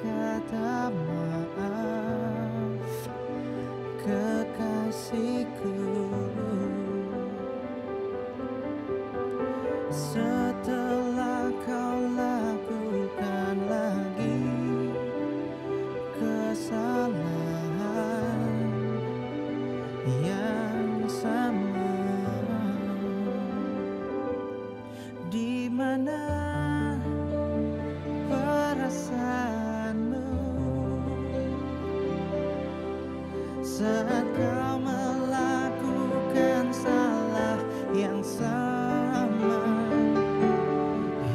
kata maaf, kekasihku. Setelah kau lakukan lagi kesalahan yang sama, di mana perasaanmu saat kau melakukan salah yang sama?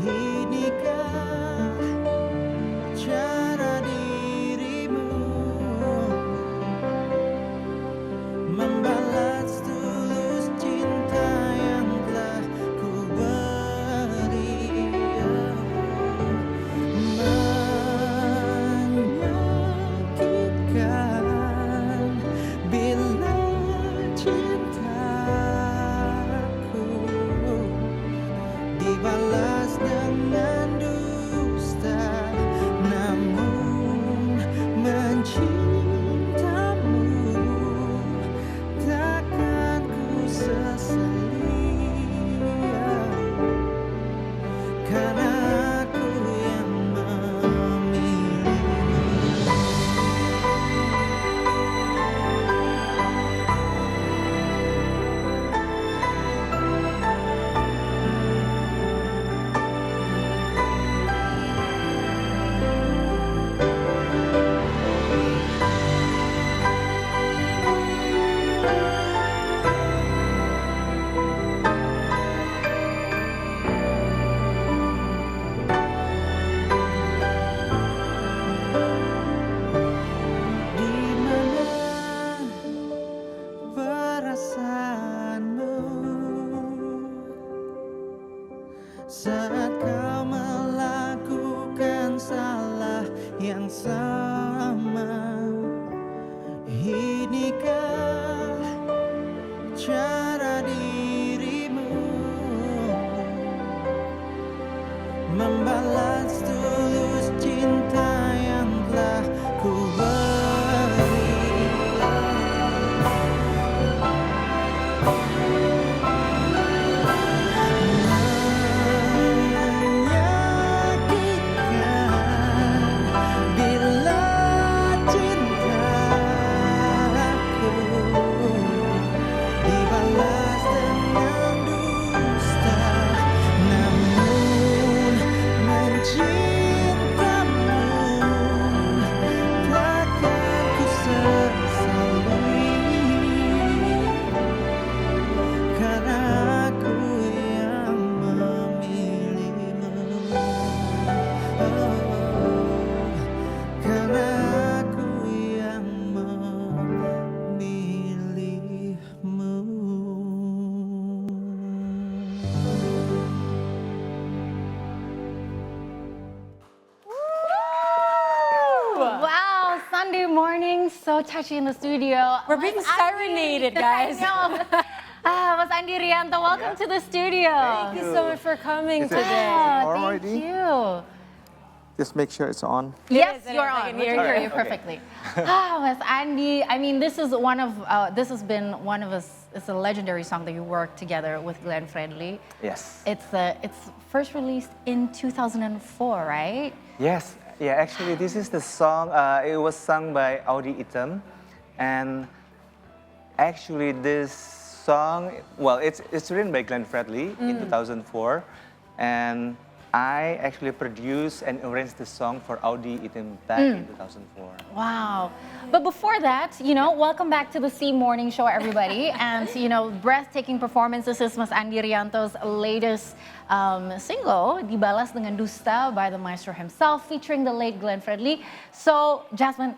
Inikah cara dirimu membalas tulus cinta yang telah ku beri? Menyakitkan bila cintaku dibalas dengan dusta, namun mencintamu takkan ku sesali, karena aku yang memilih. Di mana perasaanmu saat kau melakukan salah yang sama? Inikah cara dirimu membalas tulus cinta yang telah ku beri? Menyakitkan bila cintaku dibalas dengan dusta, namun mencintamu takkan ku sesali, karena aku yang memilihmu. Karena aku yang memilihmu. Wow, Sunday morning, so touchy in the studio. We're being Mas Andi. serenaded, guys. I know. Mas Andi Rianto, welcome to the studio. Thank you so much for coming Is it- today. Wow, Alrighty. thank you. Just make sure it's on. Yes, it you're is. I on. can We hear can hear you. you perfectly. Mas Andi, I mean, this has been one of us. It's a legendary song that you worked together with Glenn Fredly. Yes. It's first released in 2004, right? Yes. Yeah, actually, this is the song. It was sung by Andi Rianto, and actually, this song, well, it's written by Glenn Fredly in 2004, and I actually produced and arranged the song for Andi Rianto back in 2004. Wow. But before that, welcome back to the C Morning Show, everybody. And, breathtaking performance. This is Mas Andi Rianto's latest single, Dibalas Dengan Dusta by the maestro himself, featuring the late Glenn Fredly. So, Jasmine,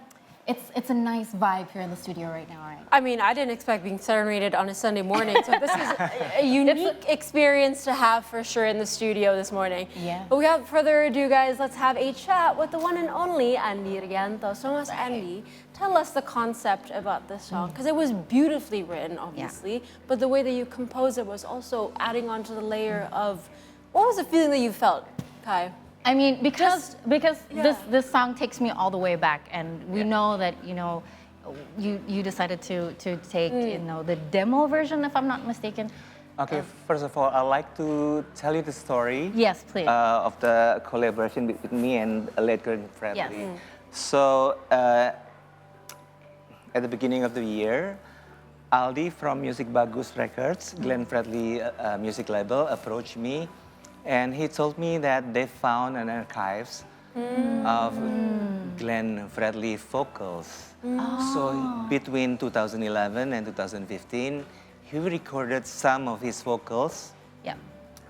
it's a nice vibe here in the studio right now, right? I mean, I didn't expect being serenaded on a Sunday morning, so this is a unique experience to have for sure in the studio this morning. Yeah. But without further ado, guys, let's have a chat with the one and only Andi Rianto. So, Mas Andi, tell us the concept about this song, because it was beautifully written, obviously, but the way that you composed it was also adding on to the layer of, what was the feeling that you felt, Kai? I mean, because yeah. this song takes me all the way back, and we know that you decided to take the demo version, if I'm not mistaken. Okay, first of all, I'd like to tell you the story. Yes, please. Of the collaboration with me and late Glenn Fredly. Yes. So, at the beginning of the year, Aldi from Music Bagus Records, Glenn Fredly music label, approached me, and he told me that they found an archives of Glenn Fredly vocals. So between 2011 and 2015, he recorded some of his vocals. Yeah.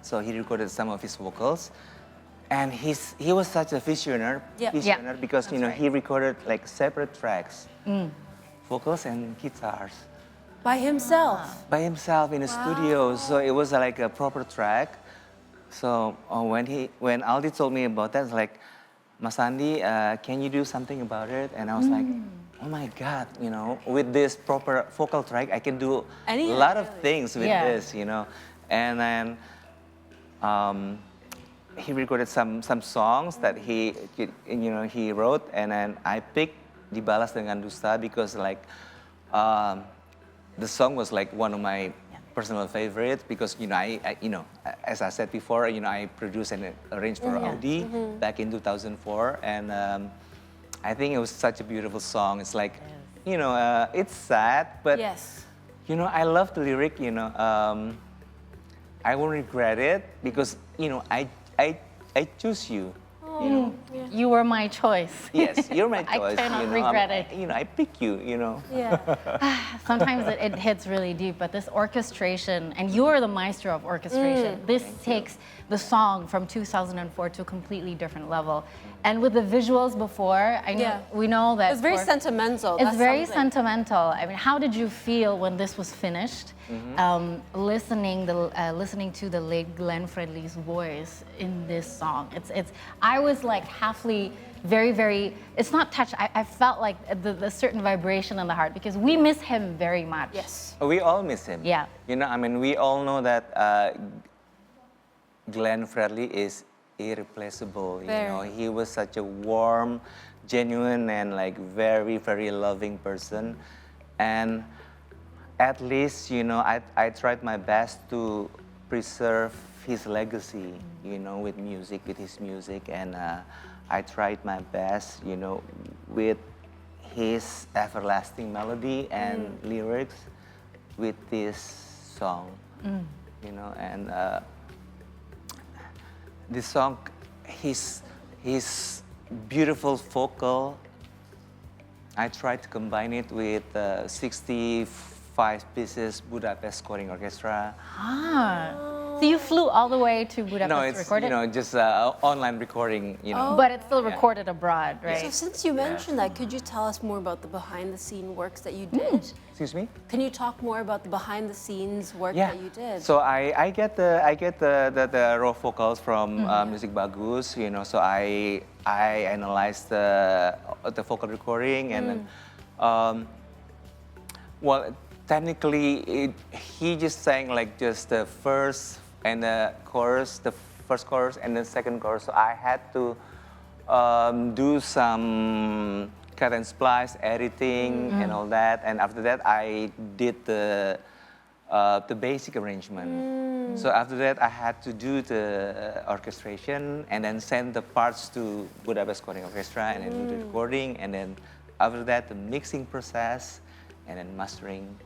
So he recorded some of his vocals, and he was such a visionary, Yeah. because That's he recorded like separate tracks, vocals and guitars By himself. by himself in the studio. So it was like a proper track. So when Aldi told me about that, it's like, Mas Andi, can you do something about it? And I was like, oh my God, with this proper vocal track, I can do a lot of things with this, And then he recorded some songs that he wrote, and then I picked Dibalas Dengan Dusta because the song was like one of my personal favorites because as I said before, I produced and arranged for Audi back in 2004, and I think it was such a beautiful song. It's like, it's sad, but Yes. I love the lyric. I won't regret it because I choose you. You were my choice. Yes, you're my I choice. cannot regret it. I pick you. Yeah. Sometimes it hits really deep, but this orchestration, and you are the maestro of orchestration. This takes the song from 2004 to a completely different level. And with the visuals before, we know that It's very sentimental. It's That's very something. sentimental. I mean, how did you feel when this was finished? Listening to the late Glenn Fredly's voice in this song. I was like halfly very, very. It's not touched. I felt like the certain vibration in the heart because we miss him very much. Yes. We all miss him. Yeah. We all know that Glenn Fredly is irreplaceable. Very. He was such a warm, genuine, and very, very loving person. And at least, I tried my best to preserve his legacy, with his music. And I tried my best, with his everlasting melody and lyrics with this song, and this song, his beautiful vocal, I tried to combine it with 65 pieces Budapest scoring orchestra. So you flew all the way to Budapest No, to it's record it? just online recording. But it's still recorded abroad, right? So since you mentioned that, could you tell us more about the behind-the-scene works that you did? Excuse me. Can you talk more about the behind-the-scenes work that you did? So I get the raw vocals from Music Bagus, So I analyze the vocal recording, and then technically he just sang just the first and the chorus, the first chorus and the second chorus. So I had to do some cut and splice, editing, and all that. And after that, I did the basic arrangement. So after that, I had to do the orchestration and then send the parts to Budapest Scoring Orchestra and then do the recording. And then after that, the mixing process and then mastering.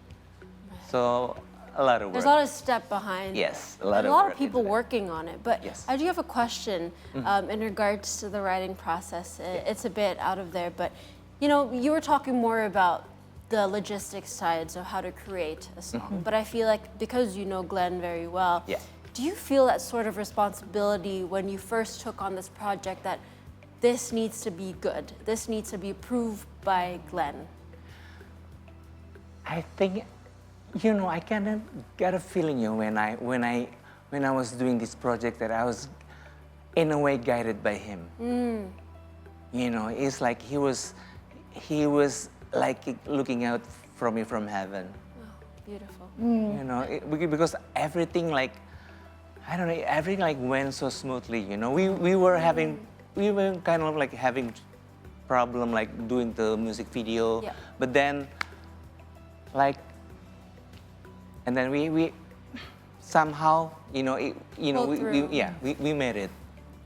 So a lot of work. There's a lot of step behind. Yes, A lot work of people into that. working on it. But Yes. I do have a question in regards to the writing process. It's a bit out of there, but you were talking more about the logistics sides of how to create a song. But I feel like because you know Glenn very well, do you feel that sort of responsibility when you first took on this project that this needs to be good, this needs to be approved by Glenn? I think, I kind of got a feeling, when I was doing this project that I was, in a way, guided by him. It's like he was like looking out from me from heaven. Oh, beautiful. Because everything I don't know, everything like went so smoothly, you know. We were kind of like having problem like doing the music video, Yeah. but then like, and then we somehow, you know, Pulled through. we made it,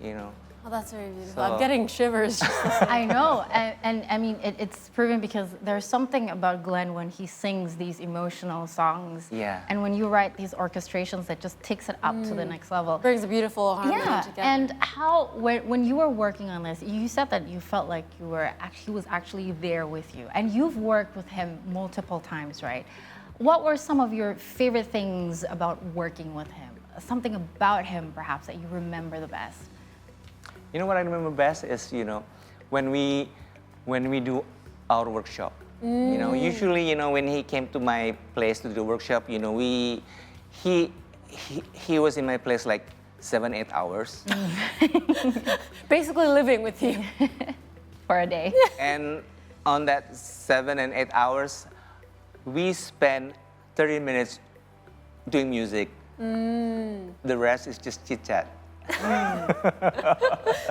you know. Oh, that's very beautiful. So- I'm getting shivers. I know, and I mean, it's proven because there's something about Glenn when he sings these emotional songs. Yeah. And when you write these orchestrations that just takes it up to the next level. Brings a beautiful harmony Yeah, together. and how, when you were working on this, you said that you felt like he was actually there with you. And you've worked with him multiple times, right? What were some of your favorite things about working with him? Something about him, perhaps, that you remember the best? You know what I remember best is, you know, when we do our workshop. You know, usually, you know, when he came to my place to do the workshop, you know, he was in my place like 7-8 hours. Basically living with you. For a day. And on that 7 and 8 hours, we spent 30 minutes doing music. The rest is just chit chat.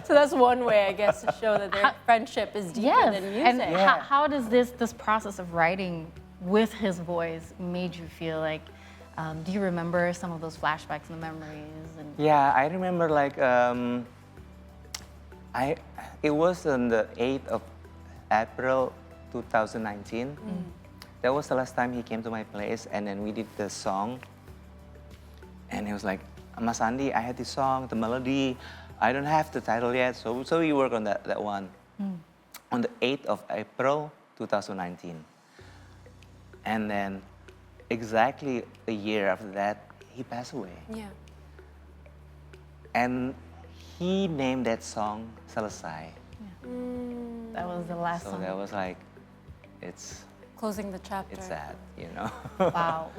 So that's one way, I guess, to show that their friendship is deeper Yes, than and music. Yeah. how does this process of writing with his voice made you feel like, do you remember some of those flashbacks and memories? And Yeah, I remember like it was on the 8th of April 2019. That was the last time he came to my place, and then we did the song. And he was like, Mas Andi, I had this song, the melody. I don't have the title yet, so we work on that one. On the 8th of April 2019. And then exactly a year after that, he passed away. Yeah. And he named that song Selesai. that was the last So song. that was like, it's Closing the chapter. sad, you know. Wow,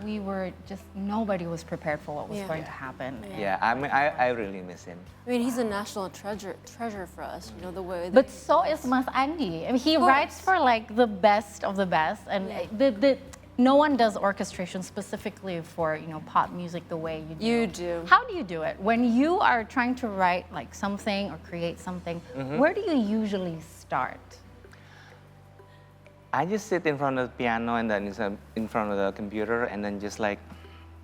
we were just, nobody was prepared for what was Yeah. going to happen. Yeah, I mean, I really miss him. I mean, he's a national treasure for us, you know, the way that But he so writes. is Mas Andi. I mean, he Of course. writes for like the best of the best, and no one does orchestration specifically for, you know, pop music the way you do. You do. How do you do it when you are trying to write like something or create something? Where do you usually start? I just sit in front of the piano and then in front of the computer and then just like,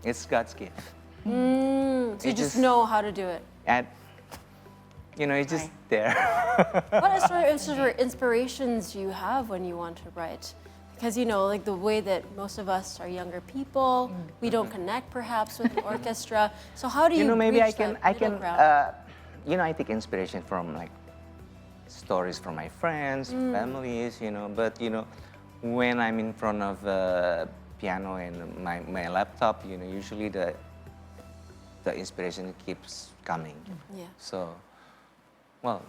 it's God's gift. So you It just just- know how to do it. And, you know, it's just there. What sort of inspirations do you have when you want to write? Because, you know, like the way that most of us are younger people, we don't connect perhaps with an orchestra. So how do you You know, maybe reach that I middle can, ground? you know, I take inspiration from like stories from my friends, families, you know, but you know, when I'm in front of the piano and my laptop, you know, usually the inspiration keeps coming. Yeah. So, well,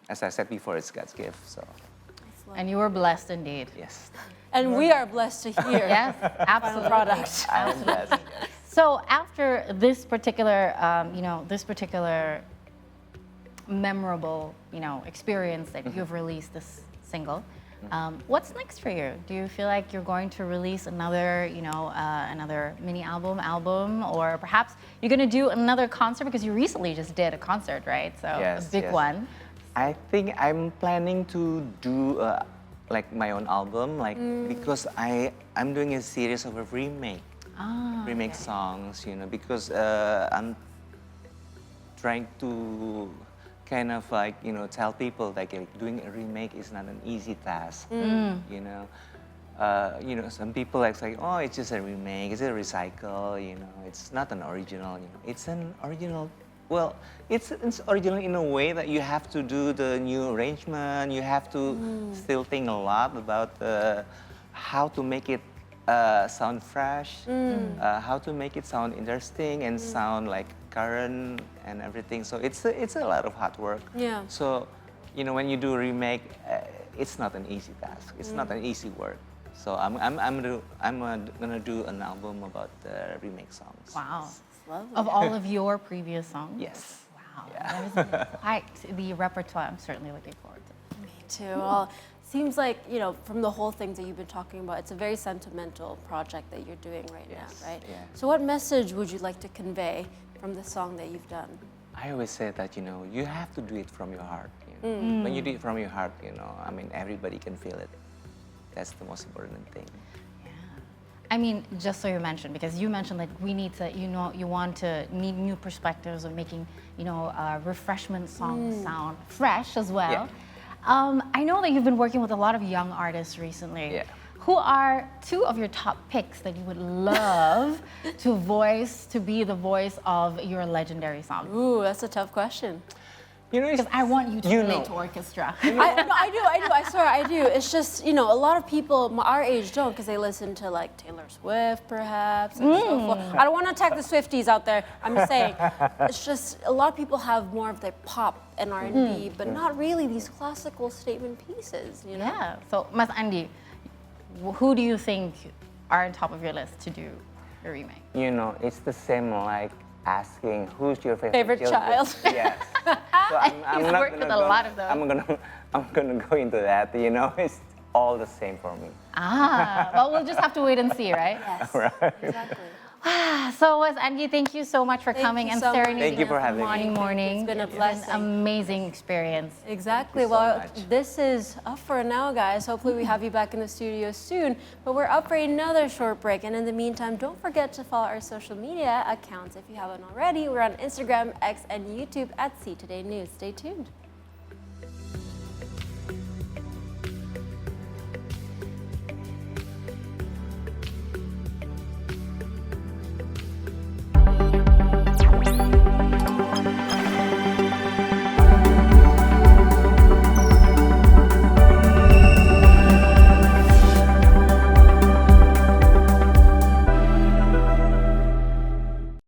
as I said before, it's God's gift, so And you were blessed indeed. yes. And we are blessed to hear Yes, final absolutely. product. I'm blessed. So after this particular, this particular memorable, experience that you've released this single, what's next for you? Do you feel like you're going to release another, another mini album, or perhaps you're going to do another concert because you recently just did a concert, right? So Yes, a big yes. one. I think I'm planning to do like my own album, like because I'm doing a series of a remake songs, you know, because I'm trying to kind of like, you know, tell people like doing a remake is not an easy task, you know. Some people like say, oh, it's just a remake, it's a recycle, you know, it's not an original, you know. It's an original. Well, it's original in a way that you have to do the new arrangement. You have to still think a lot about how to make it sound fresh, how to make it sound interesting and sound like current and everything. So it's a lot of hard work. Yeah. So, you know, when you do a remake, it's not an easy task. It's not an easy work. So I'm gonna do an album about the remake songs. Wow. Lovely. Of all of your previous songs? Yes. Wow. That is quite the repertoire. I'm certainly looking forward to. Me too. Well, seems like, you know, from the whole things that you've been talking about, it's a very sentimental project that you're doing right Yes, now, right? yeah. So what message would you like to convey from the song that you've done? I always say that, you have to do it from your heart. When you do it from your heart, I mean, everybody can feel it. That's the most important thing. I mean, just so you mentioned, because you mentioned that we need to, you want to need new perspectives of making, refreshment songs sound fresh as well. Yeah. I know that you've been working with a lot of young artists recently. Yeah. Who are two of your top picks that you would love to be the voice of your legendary song? Ooh, that's a tough question. Because I want you to You relate know. to orchestra. I do. I swear I do. It's just, a lot of people our age don't because they listen to like Taylor Swift perhaps and so forth. I don't want to attack the Swifties out there. I'm just saying, it's just a lot of people have more of their pop and R&B, but not really these classical statement pieces, Yeah. So, Mas Andi, who do you think are on top of your list to do the remake? It's the same like asking who's your Favorite children? child. Yes. So I'm You've not worked gonna with a go, lot of them. I'm gonna go into that. It's all the same for me. Well, we'll just have to wait and see, right? Yes, exactly. So, Mas Andi, thank you so much for Thank coming you and so much. serenading Thank you us for on having me. Morning Morning. It's been a It's blessing. an amazing experience. Exactly. Thank you so Well, much. this is up for now, guys. Hopefully, we have you back in the studio soon. But we're up for another short break. And in the meantime, don't forget to follow our social media accounts if you haven't already. We're on Instagram, X, and YouTube at See Today News. Stay tuned.